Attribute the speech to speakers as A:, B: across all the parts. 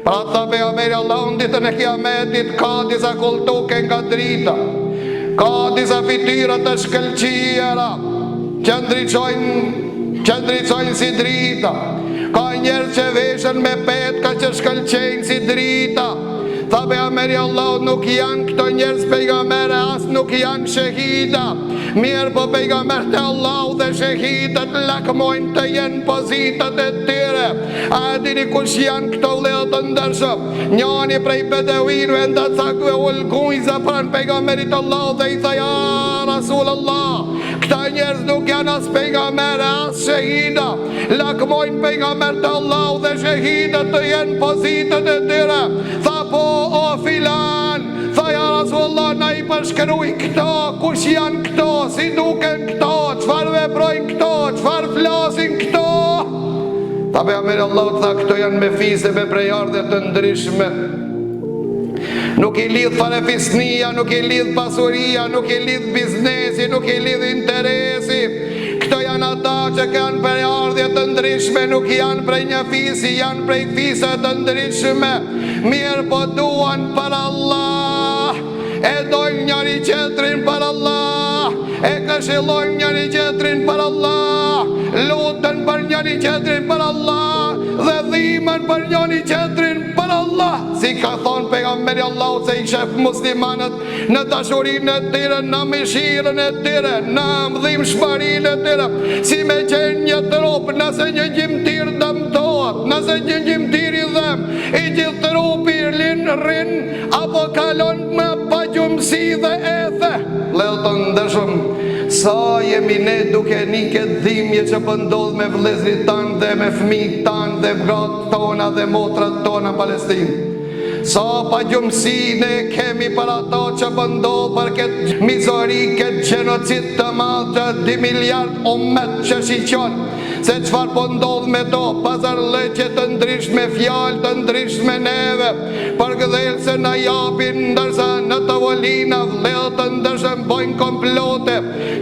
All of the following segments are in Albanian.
A: Pra tha pejgamberi Allahu, në ditën e Kiametit ka disa kultuke nga drita, ka disa fytyra të shkëlqyera që ndriçojnë si drita, ka njerëz që veshën me petka që shkëlqejnë si drita. Tha pejgamberi Allahu, nuk janë këto njerëz pejgambere, as nuk janë shahida. Mirë po pejgambert e Allahu dhe shahidat lakmojnë të jenë pozitët e tyre. A dini kush janë këto vëllezër të ndershëm? Njëri prej bedevinëve nda cakve ulgujza pranë pejgamberit Allahu dhe i tha, ja Rasulullah, këta njerëz nuk janë as pejgambere as shahida. Lakmojnë pejgambert e Allahu dhe shahidat të jenë pozitët e tyre. Tha po o filan, tha ja Rasulullah, na i përshkruaj këto, kush janë këto, si duken këto, çfarë veprojnë këto, çfarë flasin këto. Tha pejgamberi Allahu, tha këto janë me fise, me prejardhje të ndryshme. Nuk i lidh fare fisnia, nuk i lidh pasuria, nuk i lidh biznesi, nuk i lidh interesi. Këto janë ata që kanë prejardhje të ndryshme, nuk janë prej një fisi, janë prej fise të ndryshme. Mirë po duan për Allah, e dojnë njëri tjetrin për Allah, e këshillojnë njëri tjetrin për Allah, lutën për njëri tjetrin për Allah, dhe dhimbën për njëri tjetrin për Allah. Si ka thonë pejgamberi Allahu se i shef muslimanët në dashurinë e tyre, në mëshirën e tyre, në mdhimshmërinë e tyre, si me qenë një trup, nëse një gjimtir dëmtohet, nëse një gjimtir i dhem, i gjithë trupi rrin apo kalon me pagjumësi dhe ethe. Leo të ndëshëm, sa jemi ne duke një këtë dhimje që pëndodh me vëllezrit tanë dhe me fëmijët tanë dhe gratë tona dhe motrat tona në Palestinë. Sa pa gjumësi ne kemi për ato që pëndodh për këtë mizori, këtë gjenocid të madh të 2 miliard ummet që shiqon. Se qëfar pëndodh me to, pazarlëqe të ndryshme, fjalë të ndryshme neve, për gëdhelë se na japin, ndërsa në tavolina vëllezër të ndryshme bojnë komplote,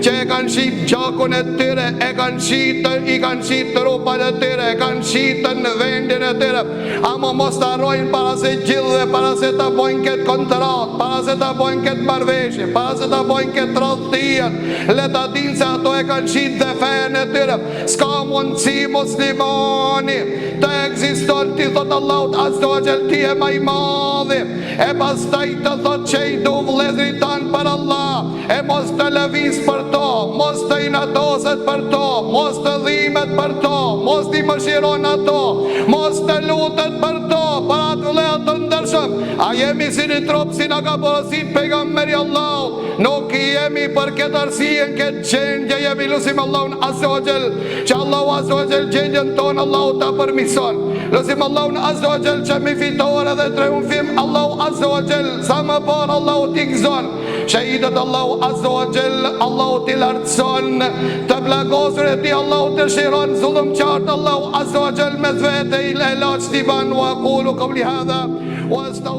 A: që e kanë shit gjakun e tyre, i kanë shit trupat e tyre, e kanë shitën në vendin e tyre. Ama mos të arrojnë para se gjithve, para se të bojnë këtë kontrat, para se të bojnë këtë marveshje, para se të bojnë këtë radhëtien, le të dinë se ato e kanë shit dhe fejën e tyre. Ska mundësi muslimani të ekziston, ti thot Allahut azza wa jall, ti e maj madhi, e pastaj të thot që i du vëllezrit tanë për Allah, e mos të lëviz për to, mos të inatoset për to, mos të dhimet për to, mos të mëshiron ato, mos të lutet për to, për atë vëllezër të ndërshëm. A jemi si një trop si nga ka porosit pejgamberi Allahut? Nuk jemi për këtë arsye, këtë gjendje, jemi lusim Allahun azza wa jall, që Allahu azza wa jall gjendjen tonë Allahu ta përmison. Lusim Allahun azza wa jall që mi fitore dhe triumfim Allahu azza wa jall sa më parë Allahu t'i gëzon. Shahidat Allahu azza wa jall Allahu t'i lartëson, të plagosur e ti Allahu të shiron, zullumqart Allahu azza wa jall me zvete il elaq t'i ban. Wa aqulu qawli hadha wa